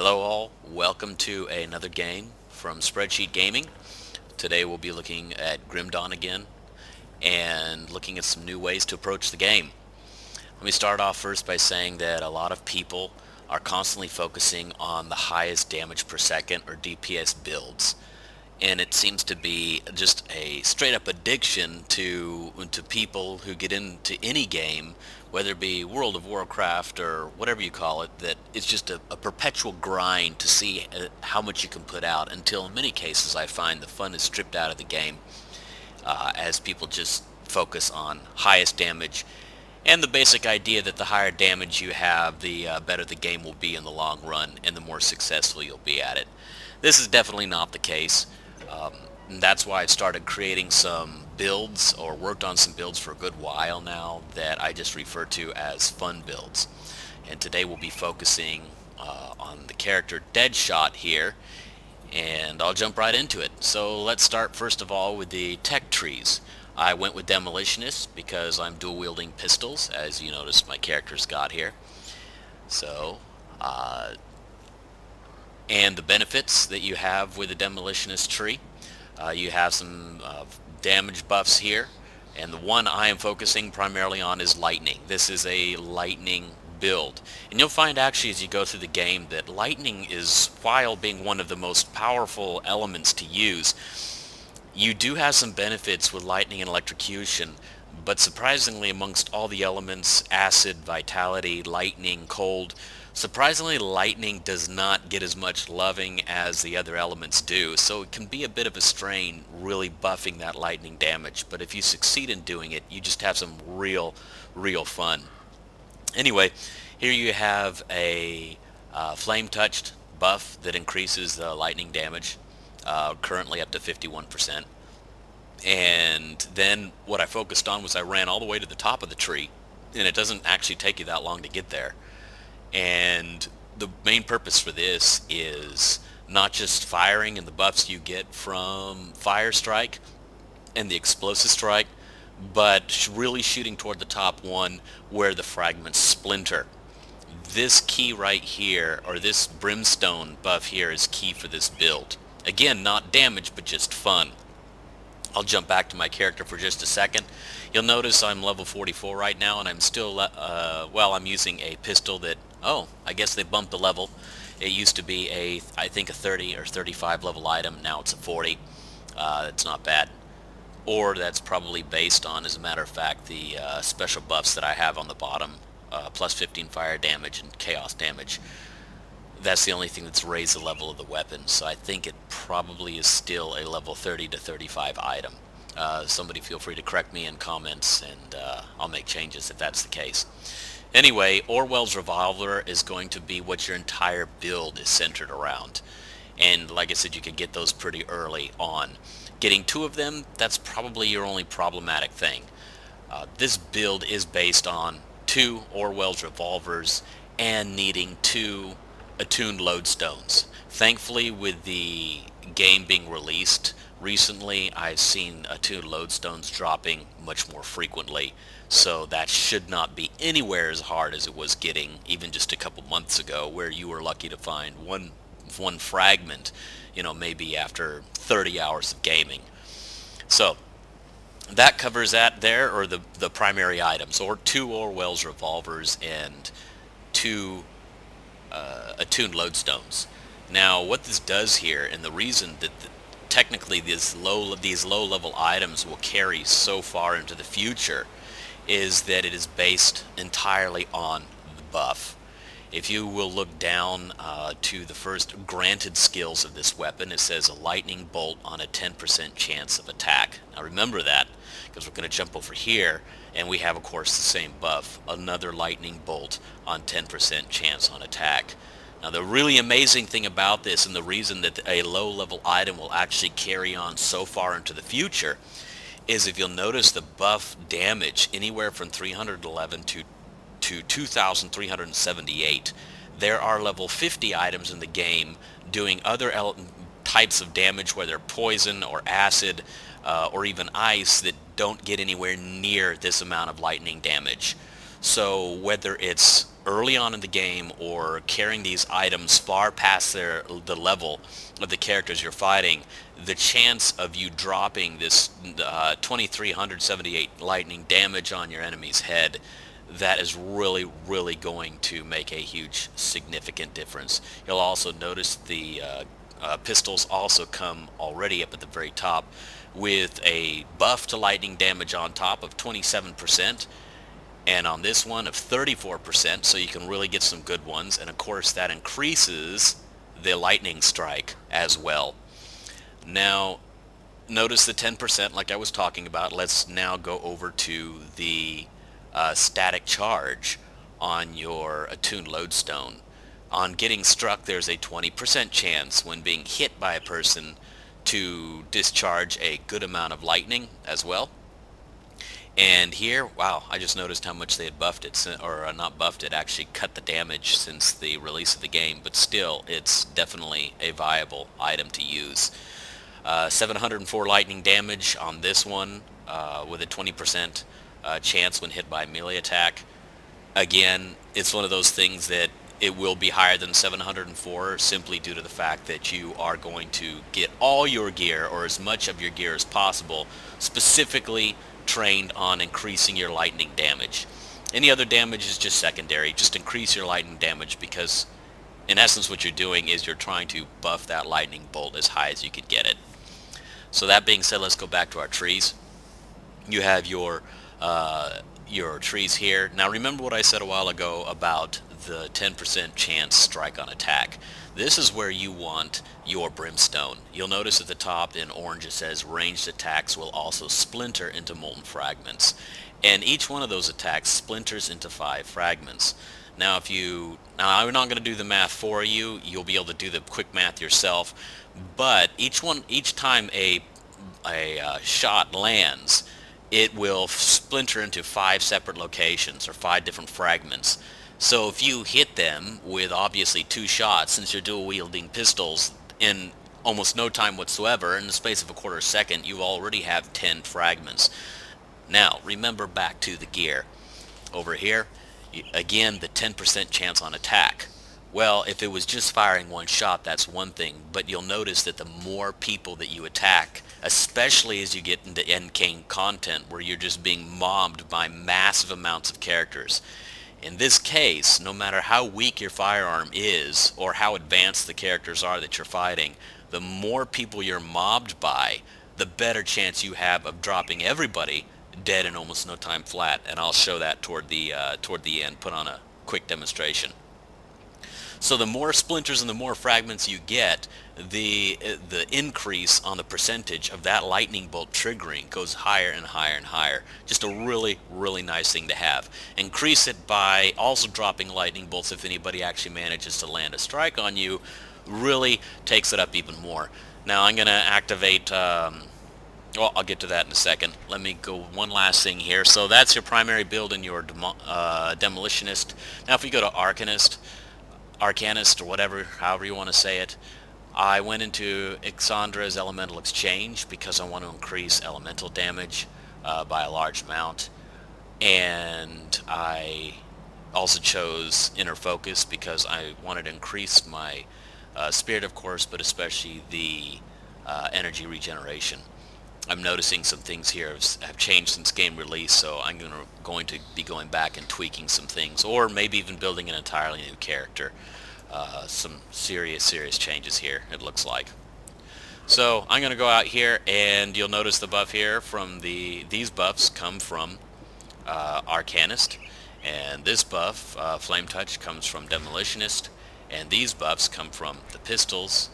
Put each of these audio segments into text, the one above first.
Hello all, welcome to another game from Spreadsheet Gaming. Today we'll be looking at Grim Dawn again and looking at some new ways to approach the game. Let me start off first by saying that a lot of people are constantly focusing on the highest damage per second or DPS builds, and it seems to be just a straight up addiction to people who get into any game, whether it be World of Warcraft or whatever you call it, that it's just a perpetual grind to see how much you can put out, until in many cases I find the fun is stripped out of the game, as people just focus on highest damage and the basic idea that the higher damage you have, the better the game will be in the long run and the more successful you'll be at it. This is definitely not the case. And that's why I've started creating some builds, or worked on some builds for a good while now, that I just refer to as fun builds. And today we'll be focusing on the character Deadshot here, and I'll jump right into it. So let's start first of all with the tech trees. I went with Demolitionist because I'm dual wielding pistols, as you notice my character's got here. So, and the benefits that you have with the Demolitionist tree. You have some damage buffs here, and the one I am focusing primarily on is lightning. This is a lightning build, and you'll find actually as you go through the game that lightning is, while being one of the most powerful elements to use, you do have some benefits with lightning and electrocution, but surprisingly amongst all the elements, acid, vitality, lightning, cold, surprisingly lightning does not get as much loving as the other elements do, so it can be a bit of a strain really buffing that lightning damage, but if you succeed in doing it, you just have some real fun. Anyway, here you have a flame touched buff that increases the lightning damage, currently up to 51%. And then what I focused on was I ran all the way to the top of the tree, and it doesn't actually take you that long to get there. And the main purpose for this is not just firing and the buffs you get from Fire Strike and the Explosive Strike, but really shooting toward the top one where the fragments splinter. This key right here, or this Brimstone buff here, is key for this build. Again, not damage, but just fun. I'll jump back to my character for just a second. You'll notice I'm level 44 right now, and I'm still, I'm using a pistol that, I guess they bumped the level. It used to be I think a 30 or 35 level item. Now it's a 40. It's not bad. Or that's probably based on, as a matter of fact, the special buffs that I have on the bottom. Plus 15 fire damage and chaos damage. That's the only thing that's raised the level of the weapon, so I think it probably is still a level 30 to 35 item. Somebody feel free to correct me in comments, and I'll make changes if that's the case. Anyway, Orwell's Revolver is going to be what your entire build is centered around. And like I said, you can get those pretty early on. Getting two of them, that's probably your only problematic thing. This build is based on two Orwell's Revolvers and needing two attuned lodestones. Thankfully, with the game being released recently, I've seen attuned lodestones dropping much more frequently, so that should not be anywhere as hard as it was getting even just a couple months ago, where you were lucky to find one fragment, maybe after 30 hours of gaming. So that covers that there, or the primary items, or two Orwell's Revolvers and two attuned lodestones. Now, what this does here, and the reason that technically these low-level items will carry so far into the future, is that it is based entirely on the buff. If you will look down to the first granted skills of this weapon, it says a lightning bolt on a 10% chance of attack. Now remember that, because we're going to jump over here, and we have, of course, the same buff, another lightning bolt on 10% chance on attack. Now the really amazing thing about this, and the reason that a low-level item will actually carry on so far into the future, is if you'll notice the buff damage anywhere from 311 to 2,378. There are level 50 items in the game doing other types of damage, whether poison or acid or even ice, that don't get anywhere near this amount of lightning damage. So whether it's early on in the game or carrying these items far past the level of the characters you're fighting, the chance of you dropping this 2378 lightning damage on your enemy's head, that is really, really going to make a huge, significant difference. You'll also notice the pistols also come already up at the very top with a buff to lightning damage on top of 27%, and on this one of 34%, so you can really get some good ones. And of course that increases the lightning strike as well. Now notice the 10% like I was talking about. Let's now go over to the static charge on your attuned lodestone. On getting struck, there's a 20% chance when being hit by a person to discharge a good amount of lightning as well. And here, wow, I just noticed how much they had buffed it, or not buffed it, actually cut the damage since the release of the game, but still, it's definitely a viable item to use. 704 lightning damage on this one, with a 20% chance when hit by a melee attack. Again, it's one of those things that it will be higher than 704 simply due to the fact that you are going to get all your gear, or as much of your gear as possible, specifically trained on increasing your lightning damage. Any other damage is just secondary. Just increase your lightning damage, because in essence what you're doing is you're trying to buff that lightning bolt as high as you could get it. So that being said, let's go back to our trees. You have your trees here. Now remember what I said a while ago about the 10% chance strike on attack. This is where you want your brimstone. You'll notice at the top in orange it says ranged attacks will also splinter into molten fragments. And each one of those attacks splinters into 5 fragments. Now I'm not going to do the math for you. You'll be able to do the quick math yourself. But each time a shot lands, it will splinter into 5 separate locations, or 5 different fragments. So if you hit them with obviously 2 shots, since you're dual wielding pistols, in almost no time whatsoever, in the space of a quarter second, you already have 10 fragments. Now remember back to the gear. Over here, again, the 10% chance on attack. Well, if it was just firing 1 shot, that's one thing, but you'll notice that the more people that you attack, especially as you get into endgame content where you're just being mobbed by massive amounts of characters. In this case, no matter how weak your firearm is or how advanced the characters are that you're fighting, the more people you're mobbed by, the better chance you have of dropping everybody dead in almost no time flat. And I'll show that toward the end, put on a quick demonstration. So the more splinters and the more fragments you get, the increase on the percentage of that lightning bolt triggering goes higher and higher and higher. Just a really, really nice thing to have. Increase it by also dropping lightning bolts if anybody actually manages to land a strike on you. Really takes it up even more. Now I'm going to activate... well, I'll get to that in a second. Let me go one last thing here. So that's your primary build in your Demolitionist. Now if we go to Arcanist, or whatever, however you want to say it, I went into Ixandra's Elemental Exchange because I want to increase elemental damage by a large amount. And I also chose Inner Focus because I wanted to increase my spirit, of course, but especially the energy regeneration. I'm noticing some things here have changed since game release, so I'm going to be going back and tweaking some things, or maybe even building an entirely new character. Some serious changes here, it looks like. So I'm going to go out here, and you'll notice the buff here from these buffs come from Arcanist, and this buff, Flame Touch, comes from Demolitionist, and these buffs come from the pistols,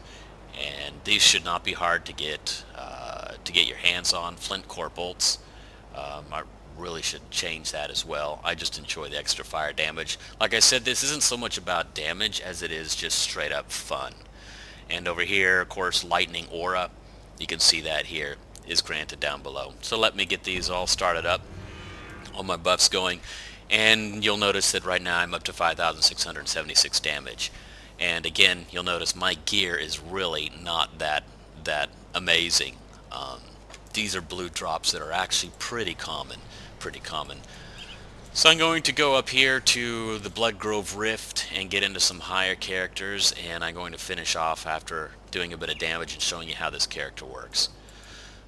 and these should not be hard to get your hands on. Flint Core Bolts, I really should change that as well. I just enjoy the extra fire damage. Like I said, this isn't so much about damage as it is just straight up fun. And over here, of course, Lightning Aura, you can see that here, is granted down below. So let me get these all started up, all my buffs going, and you'll notice that right now I'm up to 5,676 damage. And again, you'll notice my gear is really not that amazing. These are blue drops that are actually pretty common. So I'm going to go up here to the Bloodgrove Rift and get into some higher characters, and I'm going to finish off after doing a bit of damage and showing you how this character works.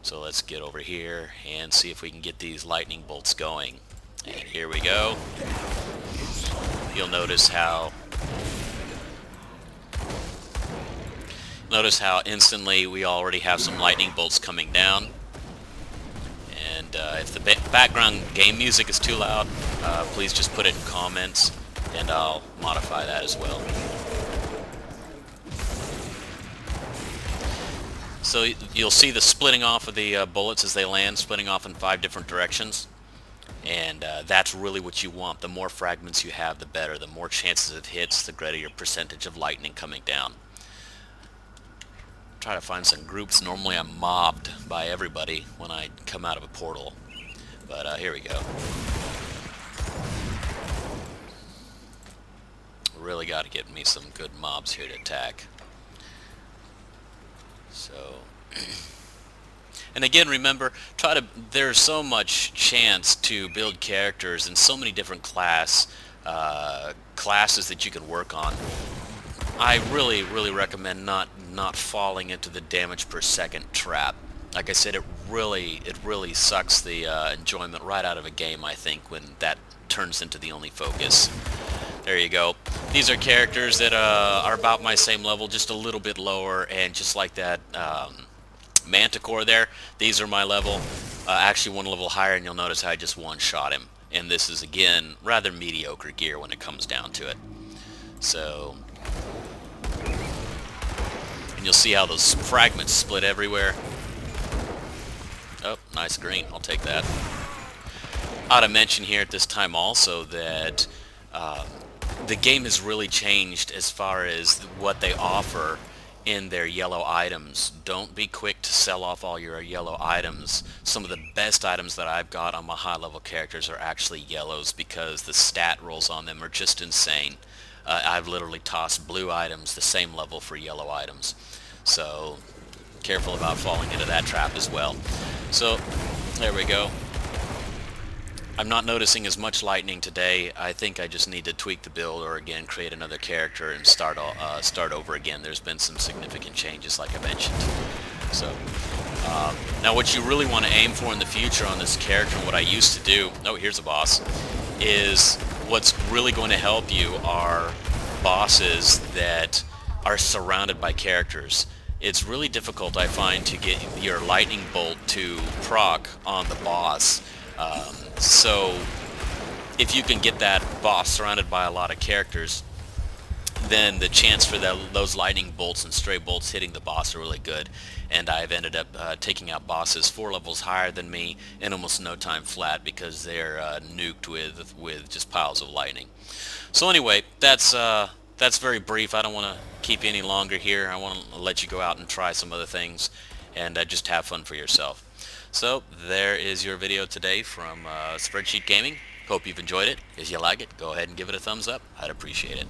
So let's get over here and see if we can get these lightning bolts going. And here we go. You'll notice how instantly we already have some lightning bolts coming down. And if the background game music is too loud, please just put it in comments and I'll modify that as well. So you'll see the splitting off of the bullets as they land, splitting off in 5 different directions. And that's really what you want. The more fragments you have, the better. The more chances it hits, the greater your percentage of lightning coming down. Try to find some groups. Normally I'm mobbed by everybody when I come out of a portal. But here we go. Really got to get me some good mobs here to attack. So, and again, remember, there's so much chance to build characters and so many different classes that you can work on. I really recommend not falling into the damage per second trap. Like I said, it really sucks the enjoyment right out of a game, I think, when that turns into the only focus. There you go. These are characters that are about my same level, just a little bit lower, and just like that Manticore there, these are my level. Actually one level higher, and you'll notice I just one-shot him. And this is, again, rather mediocre gear when it comes down to it. So, and you'll see how those fragments split everywhere. Oh, nice green. I'll take that. I ought to mention here at this time also that the game has really changed as far as what they offer in their yellow items. Don't be quick to sell off all your yellow items. Some of the best items that I've got on my high level characters are actually yellows because the stat rolls on them are just insane. I've literally tossed blue items the same level for yellow items. So careful about falling into that trap as well. So there we go. I'm not noticing as much lightning today. I think I just need to tweak the build or again create another character and start over again. There's been some significant changes like I mentioned. So now what you really want to aim for in the future on this character, what I used to do, oh here's a boss, is what's really going to help you are bosses that are surrounded by characters. It's really difficult, I find, to get your lightning bolt to proc on the boss. So if you can get that boss surrounded by a lot of characters, then the chance for those lightning bolts and stray bolts hitting the boss are really good. And I've ended up taking out bosses 4 levels higher than me in almost no time flat because they're nuked with just piles of lightning. So anyway, that's very brief. I don't want to keep you any longer here. I want to let you go out and try some other things and just have fun for yourself. So there is your video today from Spreadsheet Gaming. Hope you've enjoyed it. If you like it, go ahead and give it a thumbs up. I'd appreciate it.